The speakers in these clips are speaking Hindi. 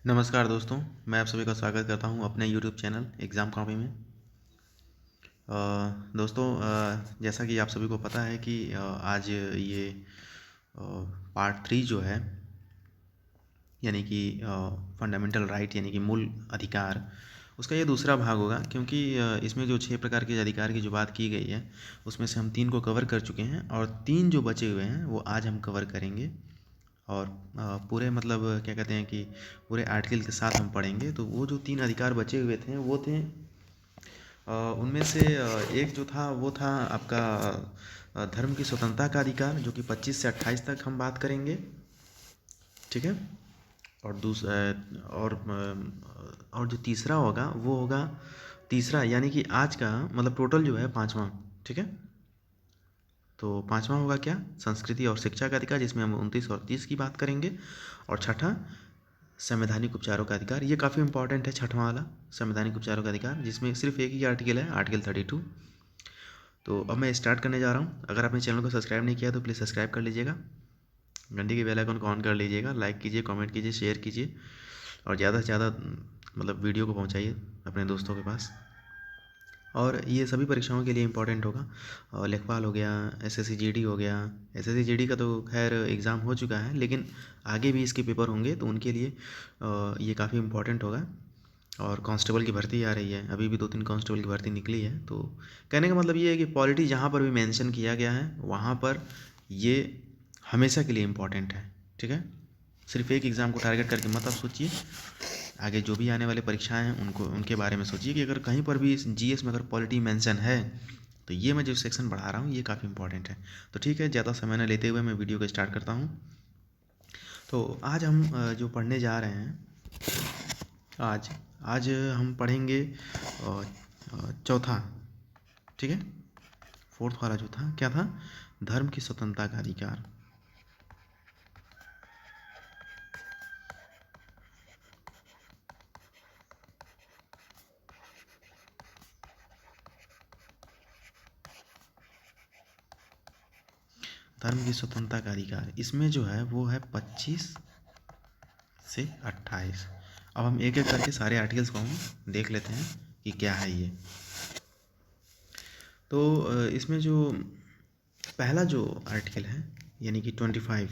नमस्कार दोस्तों, मैं आप सभी का स्वागत करता हूं अपने यूट्यूब चैनल एग्ज़ाम कॉपी में। दोस्तों, जैसा कि आप सभी को पता है कि आज ये पार्ट 3 जो है, यानी कि फंडामेंटल राइट यानी कि मूल अधिकार, उसका ये दूसरा भाग होगा। क्योंकि इसमें जो 6 प्रकार के अधिकार की जो बात की गई है, उसमें से हम 3 को कवर कर चुके हैं और 3 जो बचे हुए हैं वो आज हम कवर करेंगे। और पूरे मतलब क्या कहते हैं कि पूरे आर्टिकल के साथ हम पढ़ेंगे। तो वो जो 3 अधिकार बचे हुए थे वो थे, उनमें से एक जो था वो था आपका धर्म की स्वतंत्रता का अधिकार, जो कि 25 से 28 तक हम बात करेंगे, ठीक है। और और जो तीसरा होगा वो होगा तीसरा, यानी कि आज का मतलब टोटल जो है 5वां, ठीक है। तो 5वां होगा क्या, संस्कृति और शिक्षा का अधिकार, जिसमें हम 29 और 30 की बात करेंगे। और छठा संवैधानिक उपचारों का अधिकार, ये काफ़ी इंपॉर्टेंट है छठवां वाला, संवैधानिक उपचारों का अधिकार, जिसमें सिर्फ एक ही आर्टिकल है, आर्टिकल 32। तो अब मैं स्टार्ट करने जा रहा हूँ। अगर आपने चैनल को सब्सक्राइब नहीं किया तो प्लीज़ सब्सक्राइब कर लीजिएगा, घंटी के बेल आइकन को ऑन कर लीजिएगा, लाइक कीजिए, कमेंट कीजिए, शेयर कीजिए और ज़्यादा से ज़्यादा मतलब वीडियो को पहुँचाइए अपने दोस्तों के पास। और ये सभी परीक्षाओं के लिए इम्पोर्टेंट होगा। और लेखपाल हो गया, एसएससी जीडी हो गया। एसएससी जीडी का तो खैर एग्ज़ाम हो चुका है, लेकिन आगे भी इसके पेपर होंगे, तो उनके लिए ये काफ़ी इम्पोर्टेंट होगा। और कांस्टेबल की भर्ती आ रही है, अभी भी 2-3 कांस्टेबल की भर्ती निकली है। तो कहने का मतलब ये है कि पॉलिटी जहाँ पर भी मेंशन किया गया है वहाँ पर ये हमेशा के लिए इम्पोर्टेंट है, ठीक है। सिर्फ एक एग्ज़ाम को टारगेट करके मत आप सोचिए, आगे जो भी आने वाले परीक्षाएं हैं उनको उनके बारे में सोचिए कि अगर कहीं पर भी जीएस में अगर पॉलिटी मेंशन है तो ये मैं जो सेक्शन बढ़ा रहा हूँ ये काफ़ी इंपॉर्टेंट है। तो ठीक है, ज़्यादा समय न लेते हुए मैं वीडियो को स्टार्ट करता हूँ। तो आज हम जो पढ़ने जा रहे हैं, आज आज हम पढ़ेंगे चौथा, ठीक है। फोर्थ वाला जो था क्या था, धर्म की स्वतंत्रता का अधिकार। धर्म की स्वतंत्रता का अधिकार, इसमें जो है वो है 25 से 28। अब हम एक एक करके सारे आर्टिकल्स को हम देख लेते हैं कि क्या है ये। तो इसमें जो पहला जो आर्टिकल है यानी कि 25,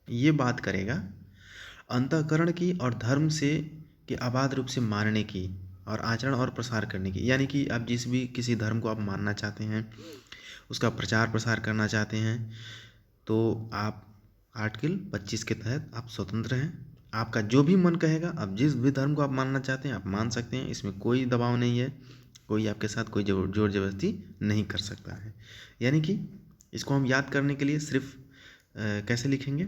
ये बात करेगा अंतःकरण की और धर्म से के अबाध रूप से मानने की और आचरण और प्रसार करने की। यानी कि आप जिस भी किसी धर्म को आप मानना चाहते हैं, उसका प्रचार प्रसार करना चाहते हैं, तो आप आर्टिकल 25 के तहत आप स्वतंत्र हैं। आपका जो भी मन कहेगा, आप जिस भी धर्म को आप मानना चाहते हैं आप मान सकते हैं, इसमें कोई दबाव नहीं है, कोई आपके साथ कोई जोर ज़बरदस्ती नहीं कर सकता है। यानी कि इसको हम याद करने के लिए सिर्फ कैसे लिखेंगे,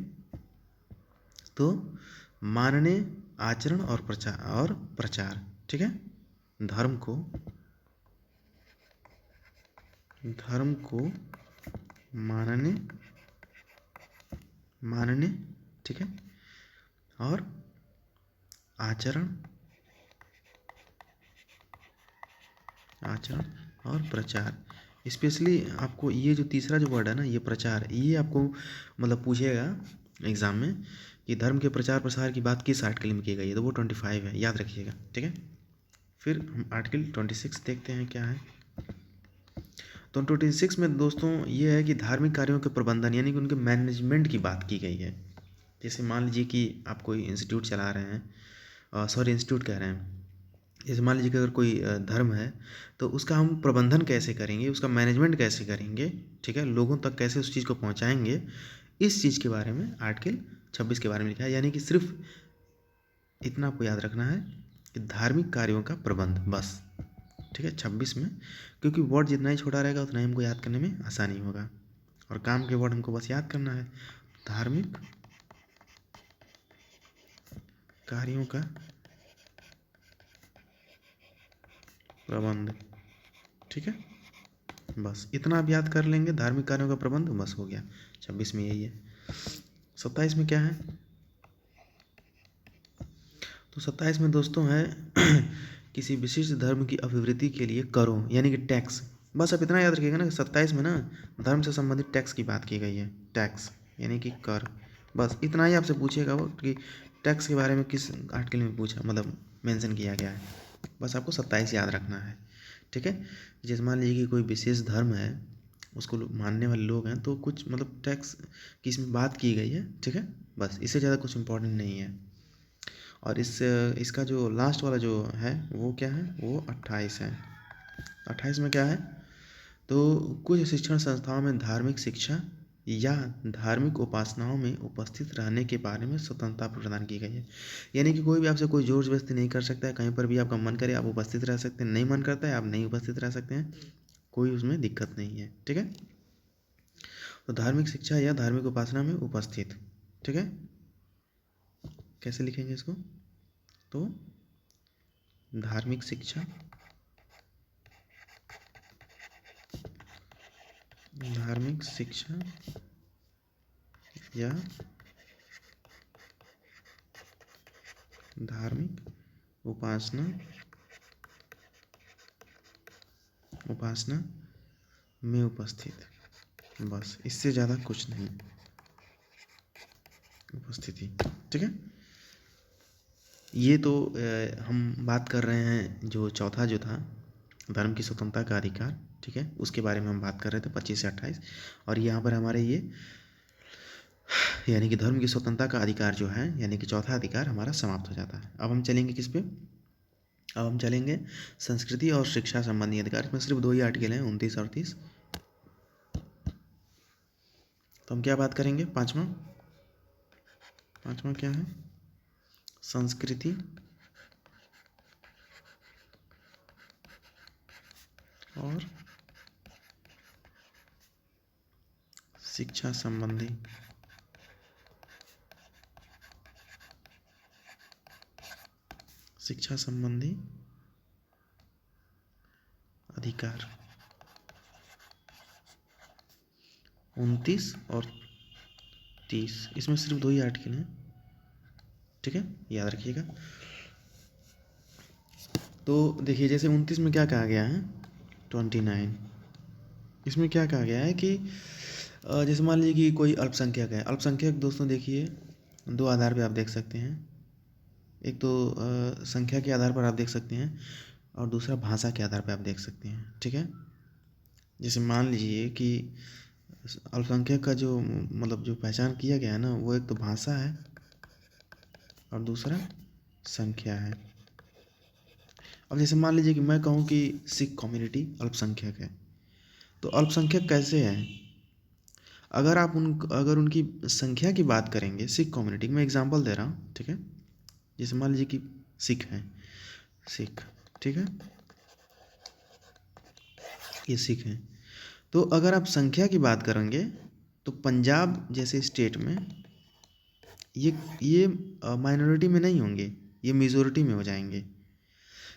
तो मानने, आचरण और प्रचार, ठीक है। धर्म को मानने, ठीक है, और आचरण और प्रचार। स्पेशली आपको ये जो तीसरा जो वर्ड है ना, ये प्रचार, ये आपको मतलब पूछेगा एग्ज़ाम में कि धर्म के प्रचार प्रसार की बात किस आर्टिकल में की गई है, तो वो 25 है, याद रखिएगा, ठीक है। फिर हम आर्टिकल 26 देखते हैं क्या है। तो 26 में दोस्तों ये है कि धार्मिक कार्यों के प्रबंधन यानी कि उनके मैनेजमेंट की बात की गई है। जैसे मान लीजिए कि आप कोई इंस्टीट्यूट चला रहे हैं, इंस्टीट्यूट कह रहे हैं, जैसे मान लीजिए कि अगर कोई धर्म है तो उसका हम प्रबंधन कैसे करेंगे, उसका मैनेजमेंट कैसे करेंगे, ठीक है, लोगों तक कैसे उस चीज़ को पहुंचाएंगे, इस चीज़ के बारे में आर्टिकल 26 के बारे में लिखा है। यानी कि सिर्फ इतना आपको याद रखना है कि धार्मिक कार्यों का प्रबंध, बस, ठीक है, 26 में। क्योंकि वर्ड जितना ही छोटा रहेगा उतना ही हमको याद करने में आसानी होगा, और काम के वर्ड हमको बस याद करना है। धार्मिक कार्यों का प्रबंध, ठीक है, बस इतना आप याद कर लेंगे, धार्मिक कार्यों का प्रबंध, बस हो गया। 26 में यही है। 27 में क्या है, तो 27 में दोस्तों है किसी विशिष्ट धर्म की अभिवृद्धि के लिए करों यानी कि टैक्स। बस आप इतना याद रखिएगा ना कि 27 में ना धर्म से संबंधित टैक्स की बात की गई है। टैक्स यानी कि कर, बस इतना ही आपसे पूछेगा वो कि टैक्स के बारे में किस आर्टिकल में पूछा, मतलब मेंशन किया गया है। बस आपको 27 याद रखना है, ठीक है। जैसे मान लीजिए कि कोई विशेष धर्म है, उसको मानने वाले लोग हैं, तो कुछ मतलब टैक्स की इसमें बात की गई है, ठीक है। बस इससे ज़्यादा कुछ इम्पोर्टेंट नहीं है। और इसका जो लास्ट वाला जो है वो क्या है, वो 28 है। 28 में क्या है, तो कुछ शिक्षण संस्थाओं में धार्मिक शिक्षा या धार्मिक उपासनाओं में उपस्थित रहने के बारे में स्वतंत्रता प्रदान की गई है। यानी कि कोई भी आपसे कोई जोर जबरदस्ती नहीं कर सकता है, कहीं पर भी आपका मन करे आप उपस्थित रह सकते हैं, नहीं मन करता है आप नहीं उपस्थित रह सकते हैं, कोई उसमें दिक्कत नहीं है, ठीक है। तो धार्मिक शिक्षा या धार्मिक उपासना में उपस्थित, ठीक है। कैसे लिखेंगे इसको, तो धार्मिक शिक्षा, धार्मिक शिक्षा या धार्मिक उपासना उपासना में उपस्थित, बस इससे ज़्यादा कुछ नहीं, उपस्थिति, ठीक है। ये तो हम बात कर रहे हैं जो चौथा जो था धर्म की स्वतंत्रता का अधिकार, ठीक है, उसके बारे में हम बात कर रहे थे 25 से 28। और यहाँ पर हमारे ये यानी कि धर्म की स्वतंत्रता का अधिकार जो है, यानी कि चौथा अधिकार हमारा समाप्त हो जाता है। अब हम चलेंगे किस पे, अब हम चलेंगे संस्कृति और शिक्षा संबंधी अधिकार। इसमें सिर्फ 2 ही आर्टिकल हैं, 29 और 30। तो हम क्या बात करेंगे, पाँचवा क्या है, संस्कृति और शिक्षा संबंधी अधिकार। 29 और 30, इसमें सिर्फ 2 ही आर्टिकल हैं, ठीक है, याद रखिएगा। तो देखिए जैसे 29 में क्या कहा गया है, 29 इसमें क्या कहा गया है कि जैसे मान लीजिए कि कोई अल्पसंख्यक है। अल्पसंख्यक दोस्तों देखिए 2 आधार पे आप देख सकते हैं। एक तो संख्या के आधार पर आप देख सकते हैं, और दूसरा भाषा के आधार पर आप देख सकते हैं, ठीक है। जैसे मान लीजिए कि अल्पसंख्यक का जो मतलब जो पहचान किया गया है ना, वो एक तो भाषा है और दूसरा संख्या है। अब जैसे मान लीजिए कि मैं कहूँ कि सिख कम्युनिटी अल्पसंख्यक है, तो अल्पसंख्यक कैसे है, अगर उनकी संख्या की बात करेंगे, सिख कम्युनिटी में एग्जांपल दे रहा हूँ, ठीक है। जैसे मान लीजिए कि सिख हैं, सिख, ठीक है, ये सिख हैं। तो अगर आप संख्या की बात करेंगे तो पंजाब जैसे स्टेट में ये माइनॉरिटी में नहीं होंगे, ये मेजॉरिटी में हो जाएंगे।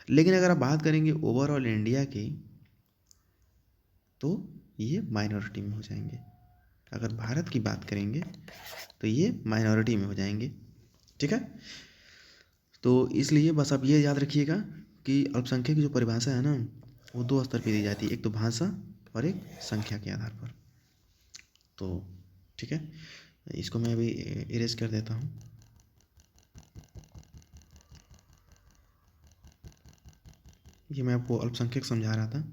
लेकिन अगर आप बात करेंगे ओवरऑल इंडिया की, तो ये माइनॉरिटी में हो जाएंगे। अगर भारत की बात करेंगे तो ये माइनॉरिटी में हो जाएंगे, ठीक है। तो इसलिए बस आप ये याद रखिएगा कि अल्पसंख्यक की जो परिभाषा है ना, वो 2 स्तर पे दी जाती है, एक तो भाषा और एक संख्या के आधार पर। तो ठीक है, इसको मैं अभी इरेज कर देता हूँ। ये मैं आपको अल्पसंख्यक समझा रहा था।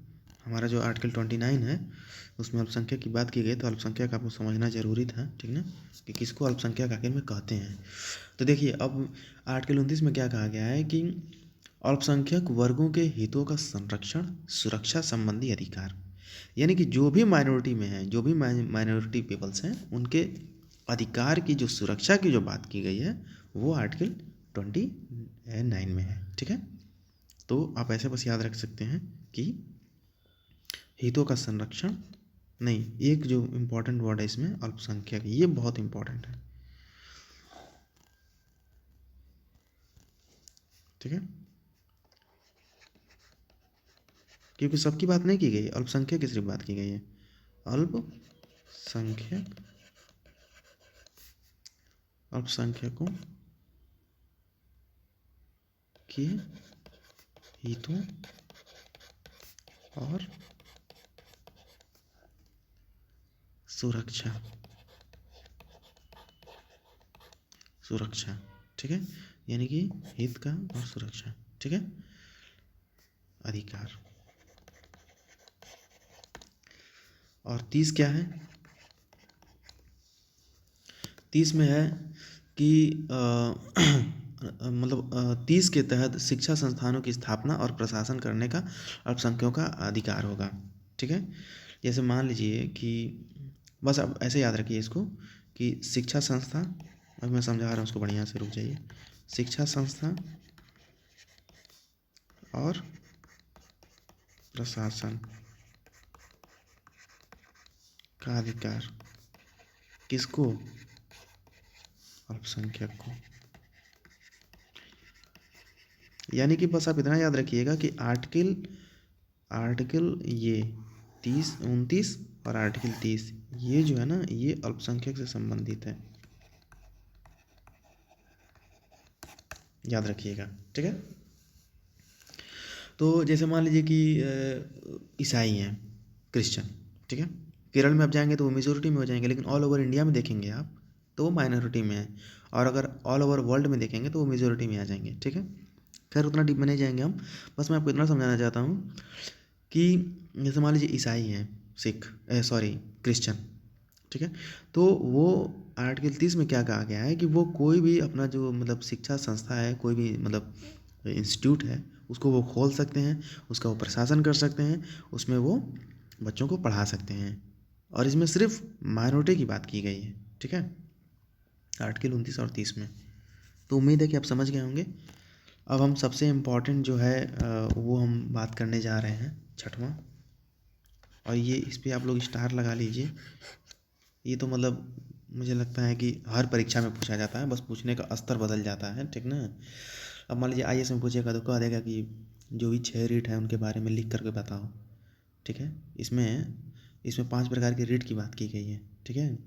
हमारा जो आर्टिकल 29 है उसमें अल्पसंख्यक की बात की गई, तो अल्पसंख्यक आपको समझना जरूरी था, ठीक ना, कि किसको अल्पसंख्यक आखिर में कहते हैं। तो देखिए अब आर्टिकल 29 में क्या कहा गया है कि अल्पसंख्यक वर्गों के हितों का संरक्षण, सुरक्षा संबंधी अधिकार, यानी कि जो भी माइनॉरिटी में है, जो भी माइनॉरिटी पीपल्स हैं, उनके अधिकार की जो सुरक्षा की जो बात की गई है, वो आर्टिकल 29 में है, ठीक है। तो आप ऐसे बस याद रख सकते हैं कि हितों का संरक्षण, नहीं, एक जो इम्पोर्टेंट वर्ड है इसमें अल्पसंख्यक, ये बहुत इम्पोर्टेंट है, ठीक है, क्योंकि सबकी बात नहीं की गई, अल्पसंख्यक की सिर्फ बात की गई है। अल्पसंख्यक, अल्पसंख्यकों के हितों और सुरक्षा, सुरक्षा, ठीक है, यानी कि हित का और सुरक्षा, ठीक है, अधिकार। और 30 क्या है? 30 में है कि मतलब 30 के तहत शिक्षा संस्थानों की स्थापना और प्रशासन करने का अल्पसंख्यकों का अधिकार होगा, ठीक है। जैसे मान लीजिए कि बस अब ऐसे याद रखिए इसको कि शिक्षा संस्था, अब मैं समझा रहा हूँ उसको, बढ़िया से रुक जाइए। शिक्षा संस्था और प्रशासन का अधिकार किसको? अल्पसंख्यक को। यानी कि बस आप इतना याद रखिएगा कि आर्टिकल ये 30, 29 और आर्टिकल 30 ये जो है ना, ये अल्पसंख्यक से संबंधित है, याद रखिएगा, ठीक है। तो जैसे मान लीजिए कि ईसाई हैं, क्रिश्चियन, ठीक है, केरल में आप जाएंगे तो वो मेजोरिटी में हो जाएंगे, लेकिन ऑल ओवर इंडिया में देखेंगे आप तो वो माइनॉरिटी में है, और अगर ऑल ओवर वर्ल्ड में देखेंगे तो वो मेजोरिटी में आ जाएंगे, ठीक है। खैर उतना डीप में नहीं जाएंगे हम, बस मैं आपको इतना समझाना चाहता हूँ कि जैसे मान लीजिए ईसाई हैं, सिख, सॉरी क्रिश्चियन, ठीक है, तो वो आर्टिकल 30 में क्या कहा गया है कि वो कोई भी अपना जो मतलब शिक्षा संस्था है, कोई भी मतलब इंस्टीट्यूट है, उसको वो खोल सकते हैं, उसका वो प्रशासन कर सकते हैं, उसमें वो बच्चों को पढ़ा सकते हैं, और इसमें सिर्फ माइनॉरिटी की बात की गई है, ठीक है, आर्टिकल 29 और 30 में। तो उम्मीद है कि आप समझ गए होंगे। अब हम सबसे इम्पोर्टेंट जो है वो हम बात करने जा रहे हैं, छठवां, और ये इस पर आप लोग स्टार लगा लीजिए। ये तो मतलब मुझे लगता है कि हर परीक्षा में पूछा जाता है, बस पूछने का स्तर बदल जाता है, ठीक ना। अब मान लीजिए IAS में पूछेगा तो कह देगा कि जो भी 6 रीट है उनके बारे में लिख करके बताओ, ठीक है। इसमें 5 प्रकार के रीट की बात की गई है, ठीक है।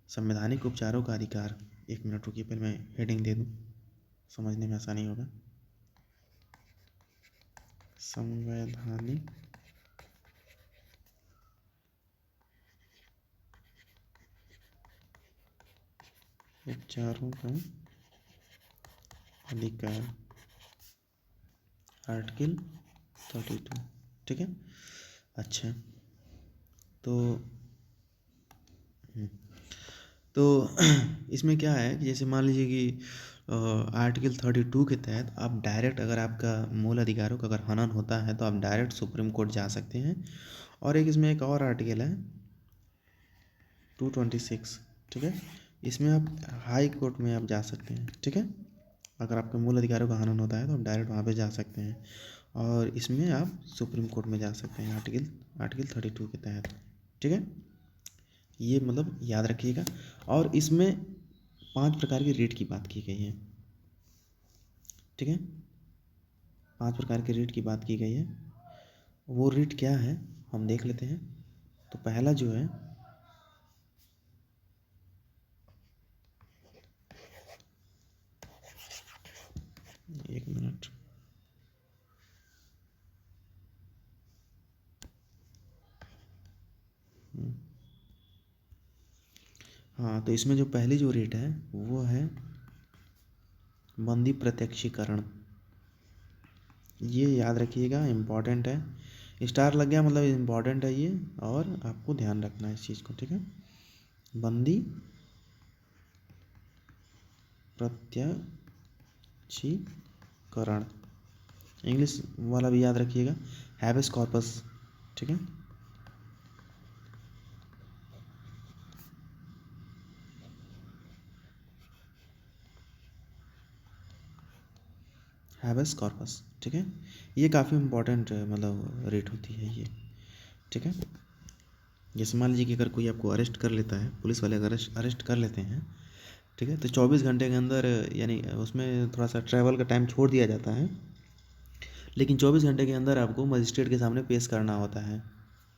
संवैधानिक उपचारों का अधिकार, 1 मिनट रुकिए, पहले मैं हेडिंग दे दूँ, समझने में आसानी होगा। संवैधानिक उपचारों का अधिकार, आर्टिकल 32, ठीक है। अच्छा, तो तो इसमें क्या है कि जैसे मान लीजिए कि आर्टिकल 32 के तहत आप डायरेक्ट, अगर आपका मूल अधिकारों का अगर हनन होता है तो आप डायरेक्ट सुप्रीम कोर्ट जा सकते हैं। और इसमें एक और आर्टिकल है 226, ठीक है, इसमें आप हाई कोर्ट में आप जा सकते हैं, ठीक है। अगर आपके मूल अधिकारों का हनन होता है तो आप डायरेक्ट वहाँ पे जा सकते हैं, और इसमें आप सुप्रीम कोर्ट में जा सकते हैं आर्टिकल 32 के तहत, ठीक है। ये मतलब याद रखिएगा। और इसमें 5 प्रकार की रीट की बात की गई है, ठीक है, 5 प्रकार के रीट की बात की गई है। वो रीट क्या है हम देख लेते हैं। तो पहला जो है, एक मिनट, हाँ, तो इसमें जो पहली जो रीट है वो है बंदी प्रत्यक्षीकरण। ये याद रखिएगा, इम्पॉर्टेंट है, स्टार लग गया मतलब इम्पॉर्टेंट है ये, और आपको ध्यान रखना है इस चीज़ को, ठीक है। बंदी प्रत्यक्षीकरण, इंग्लिश वाला भी याद रखिएगा, हैबेस कॉर्पस, ठीक है। हैबेस कॉर्पस, ठीक है, ये काफ़ी इम्पोर्टेंट मतलब रेट होती है ये, ठीक है। जैसे मान लीजिए कि अगर कोई आपको अरेस्ट कर लेता है, पुलिस वाले अगर अरेस्ट कर लेते हैं, ठीक है, तो 24 घंटे के अंदर, यानी उसमें थोड़ा सा ट्रैवल का टाइम छोड़ दिया जाता है, लेकिन 24 घंटे के अंदर आपको मजिस्ट्रेट के सामने पेश करना होता है,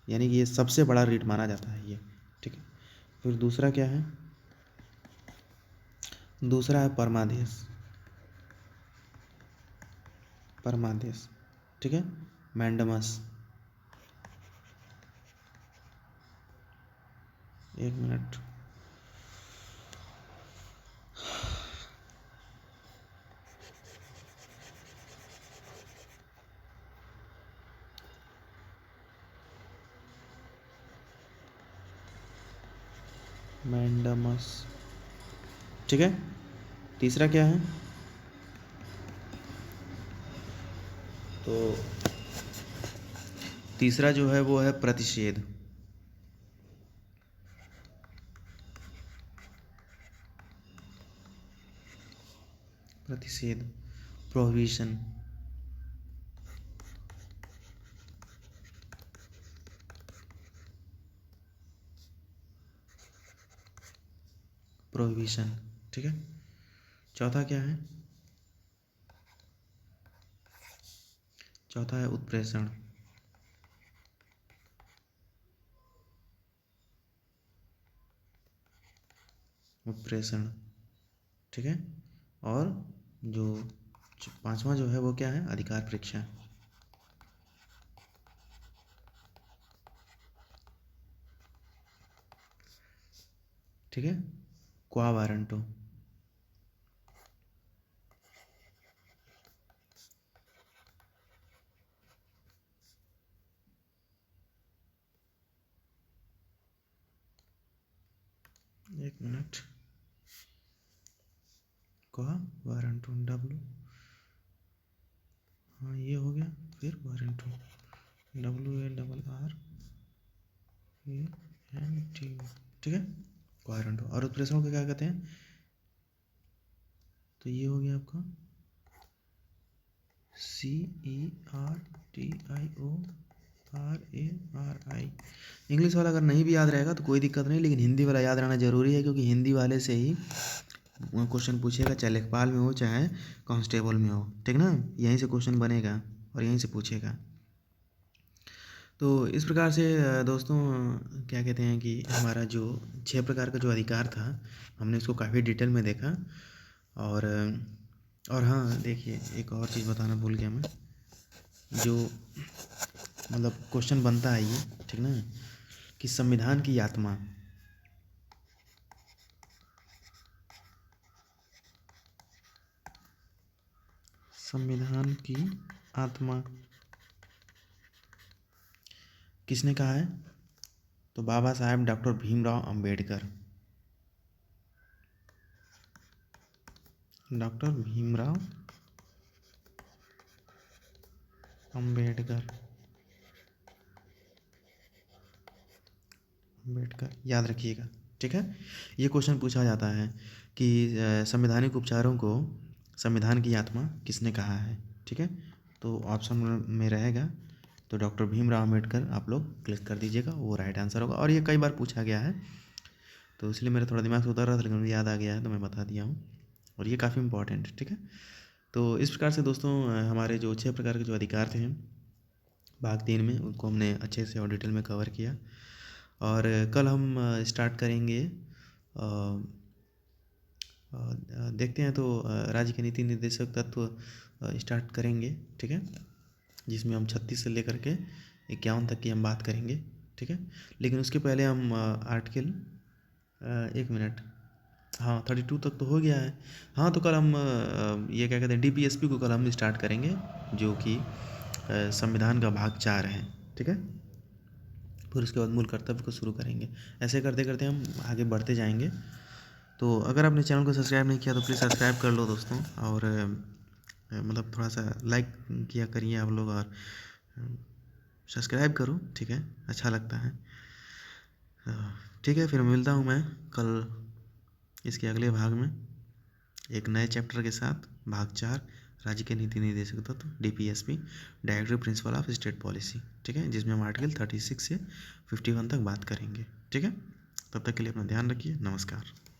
यानी कि ये सबसे बड़ा रीट माना जाता है ये, ठीक है। फिर दूसरा क्या है? दूसरा है परमादेश, परमादेश, ठीक है, मैंडमस, 1 मिनट, मैंडमस, ठीक है। तीसरा क्या है? तो तीसरा जो है वो है प्रतिषेध। प्रतिषेध, प्रोहिबिशन। प्रोहिबिशन, ठीक है। चौथा क्या है? चौथा है उत्प्रेषण। उत्प्रेषण, ठीक है। और जो पांचवा जो है वो क्या है? अधिकार परीक्षा। ठीक है, क्वा वारंटो। एक मिनट, क्वा वारंटो, डब्ल्यू, हाँ ये हो गया। फिर वारंटो, WARRANTO, ठीक है, वारंटो। और उत्प्रेषण को क्या कहते हैं? तो ये हो गया आपका CERTIORARI। इंग्लिश वाला अगर नहीं भी याद रहेगा तो कोई दिक्कत नहीं, लेकिन हिंदी वाला याद रहना जरूरी है, क्योंकि हिंदी वाले से ही क्वेश्चन पूछेगा, चाहे लेखपाल में हो चाहे कांस्टेबल में हो, ठीक ना। यहीं से क्वेश्चन बनेगा और यहीं से पूछेगा। तो इस प्रकार से दोस्तों क्या कहते हैं कि हमारा जो 6 प्रकार का जो अधिकार था, हमने इसको काफ़ी डिटेल में देखा। और हाँ देखिए, एक और चीज़ बताना भूल गया मैं, जो मतलब क्वेश्चन बनता है ये, ठीक ना, कि संविधान की आत्मा। संविधान की आत्मा किसने कहा है? तो बाबा साहेब डॉक्टर भीमराव अंबेडकर। डॉक्टर भीमराव अंबेडकर, याद रखिएगा, ठीक है। ये क्वेश्चन पूछा जाता है कि संवैधानिक उपचारों को संविधान की आत्मा किसने कहा है, ठीक है। तो ऑप्शन में रहेगा, तो डॉक्टर भीमराव अंबेडकर आप लोग क्लिक कर दीजिएगा, वो राइट आंसर होगा। और ये कई बार पूछा गया है, तो इसलिए मेरा थोड़ा दिमाग से उतर रहा था, लेकिन मुझे याद आ गया है तो मैं बता दिया हूँ। और ये काफ़ी इंपॉर्टेंट है, ठीक है। तो इस प्रकार से दोस्तों हमारे जो 6 प्रकार के जो अधिकार थे भाग 3 में, उनको हमने अच्छे से और डिटेल में कवर किया। और कल हम स्टार्ट करेंगे, देखते हैं, तो राज्य के नीति निर्देशक तत्व स्टार्ट करेंगे, ठीक है, जिसमें हम 36 से लेकर के 51 तक की हम बात करेंगे, ठीक है। लेकिन उसके पहले हम आर्टिकल, एक मिनट, हाँ 32 तक तो हो गया है। हाँ, तो कल हम ये क्या कहते हैं, DPSP को कल हम स्टार्ट करेंगे, जो कि संविधान का भाग 4 है, ठीक है। फिर उसके बाद मूल कर्तव्य को शुरू करेंगे। ऐसे करते करते हम आगे बढ़ते जाएंगे। तो अगर आपने चैनल को सब्सक्राइब नहीं किया तो प्लीज़ सब्सक्राइब कर लो दोस्तों, और मतलब थोड़ा सा लाइक किया करिए आप लोग, और सब्सक्राइब करो, ठीक है, अच्छा लगता है। ठीक है, फिर मिलता हूँ मैं कल इसके अगले भाग में एक नए चैप्टर के साथ, भाग 4, राज्य के नीति निर्देशक तत्व, DPSP, directive principle of state policy, ठीक है, जिसमें हम आर्टिकल 36 से 51 तक बात करेंगे, ठीक है। तब तक के लिए अपना ध्यान रखिए, नमस्कार।